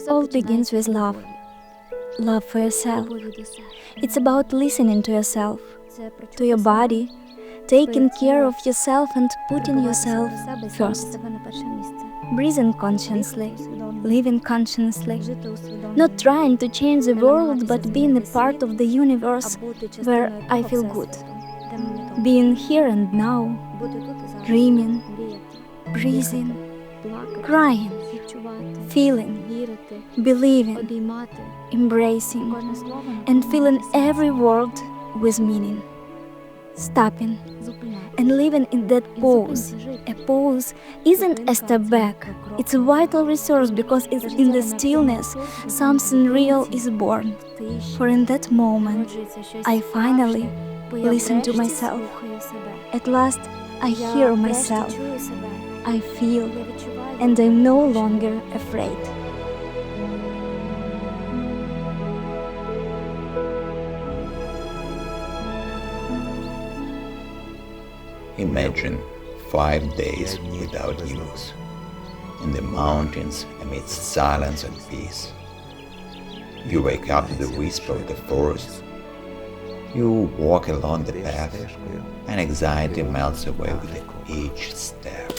All begins with love. Love for yourself. It's about listening to yourself, to your body, taking care of yourself and putting yourself first. Breathing consciously, living consciously, not trying to change the world but being a part of the universe where I feel good. Being here and now, dreaming, breathing, crying, feeling, believing, embracing, and filling every word with meaning. Stopping and living in that pause. A pause isn't a step back, it's a vital resource because it's in the stillness something real is born. For in that moment, I finally listen to myself. At last, I hear myself. I feel, and I'm no longer afraid. Imagine 5 days without news, in the mountains amidst silence and peace. You wake up to the whisper of the forest. You walk along the path, and anxiety melts away with each step.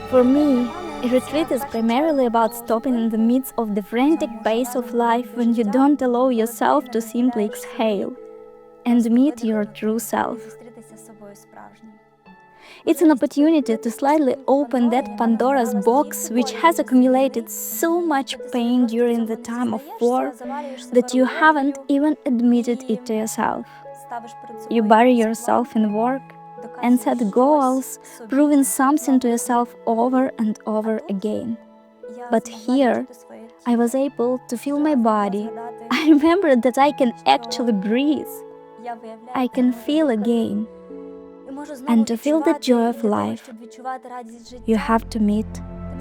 For me, a retreat is primarily about stopping in the midst of the frantic pace of life when you don't allow yourself to simply exhale and meet your true self. It's an opportunity to slightly open that Pandora's box which has accumulated so much pain during the time of war that you haven't even admitted it to yourself. You bury yourself in work and set goals, proving something to yourself over and over again. But here, I was able to feel my body. I remembered that I can actually breathe. I can feel again. And to feel the joy of life, you have to meet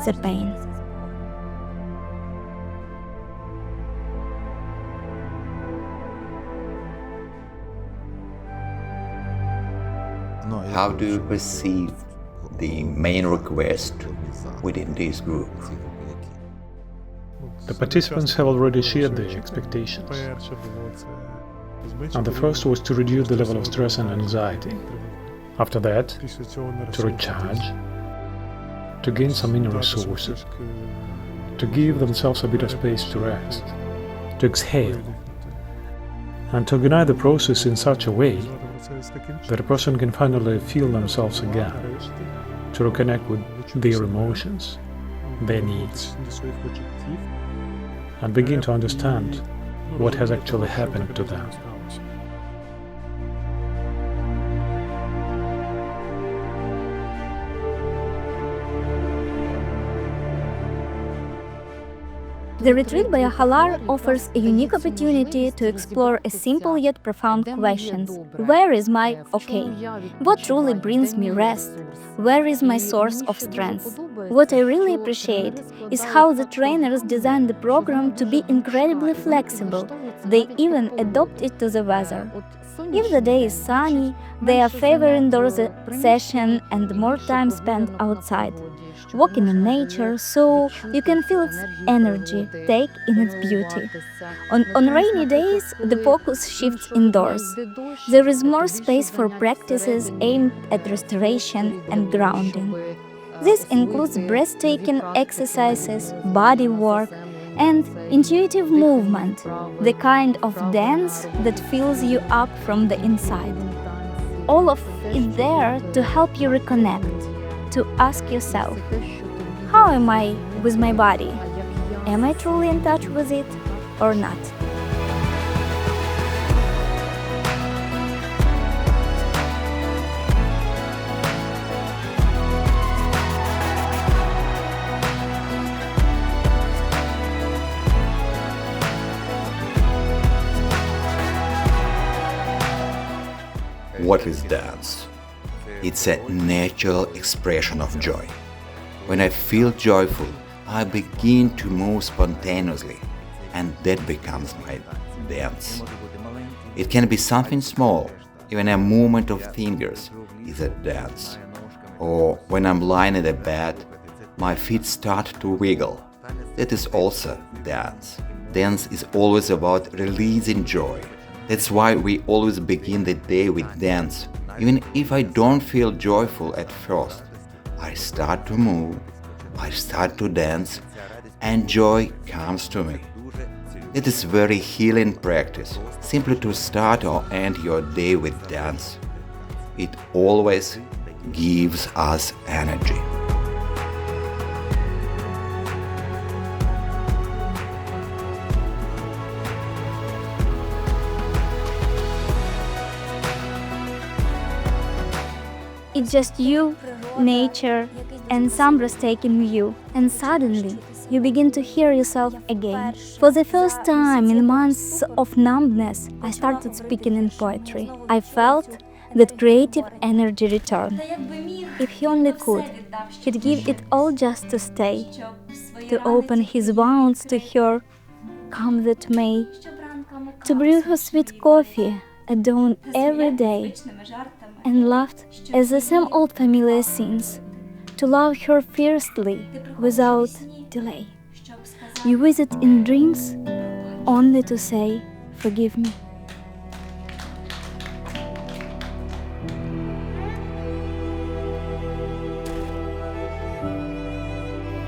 the pain. How do you perceive the main request within this group? The participants have already shared their expectations. And the first was to reduce the level of stress and anxiety. After that, to recharge, to gain some inner resources, to give themselves a bit of space to rest, to exhale, and to organize the process in such a way that a person can finally feel themselves again, to reconnect with their emotions, their needs, and begin to understand what has actually happened to them. The retreat by AHALAR offers a unique opportunity to explore a simple yet profound question. Where is my okay? What truly brings me rest? Where is my source of strength? What I really appreciate is how the trainers designed the program to be incredibly flexible. They even adapt it to the weather. If the day is sunny, they are favoring indoors session and more time spent outside, walking in nature, so you can feel its energy, take in its beauty. On rainy days, the focus shifts indoors. There is more space for practices aimed at restoration and grounding. This includes breathtaking exercises, body work, and intuitive movement, the kind of dance that fills you up from the inside. All of it there to help you reconnect, to ask yourself, how am I with my body? Am I truly in touch with it or not? What is dance? It's a natural expression of joy. When I feel joyful, I begin to move spontaneously, and that becomes my dance. It can be something small, Even a movement of fingers is a dance. Or when I'm lying in the bed, my feet start to wiggle. That is also dance. Dance is always about releasing joy. That's why we always begin the day with dance. Even if I don't feel joyful at first, I start to move, I start to dance, and joy comes to me. It is very healing practice, simply to start or end your day with dance. It always gives us energy. It's just you, nature, and some breathtaking view, and suddenly you begin to hear yourself again. For the first time in months of numbness, I started speaking in poetry. I felt that creative energy return. If he only could, he'd give it all just to stay, to open his wounds to her, come that may, to brew her sweet coffee at dawn every day, and laughed as the same old familiar scenes, to love her fiercely without delay. You visit in dreams only to say, forgive me.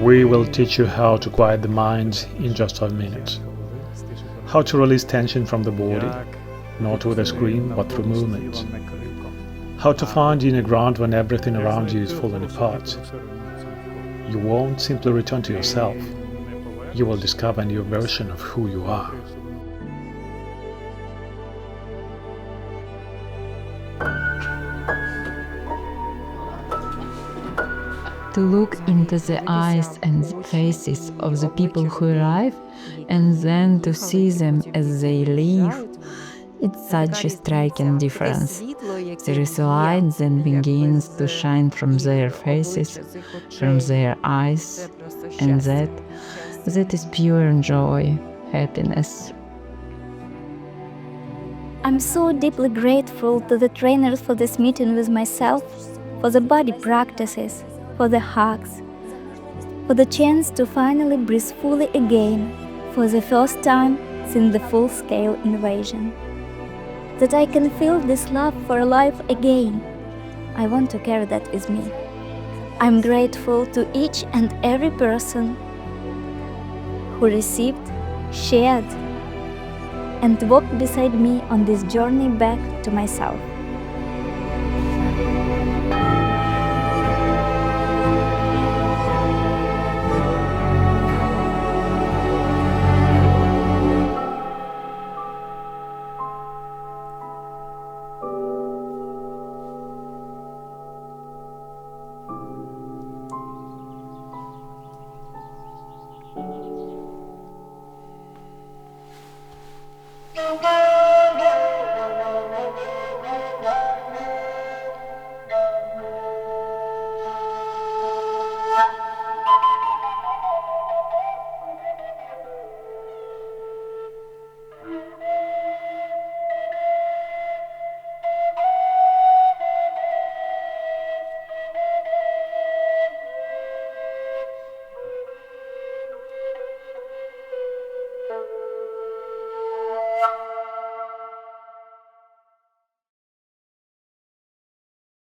We will teach you how to quiet the mind in just 5 minutes. How to release tension from the body, not with a scream but through movement. How to find inner ground when everything around you is falling apart. You won't simply return to yourself. You will discover a new version of who you are. To look into the eyes and faces of the people who arrive, and then to see them as they leave, it's such a striking difference. There is a light that begins to shine from their faces, from their eyes, and that is pure joy, happiness. I'm so deeply grateful to the trainers for this meeting with myself, for the body practices, for the hugs, for the chance to finally breathe fully again for the first time since the full-scale invasion. That I can feel this love for life again. I want to carry that with me. I'm grateful to each and every person who received, shared, and walked beside me on this journey back to myself.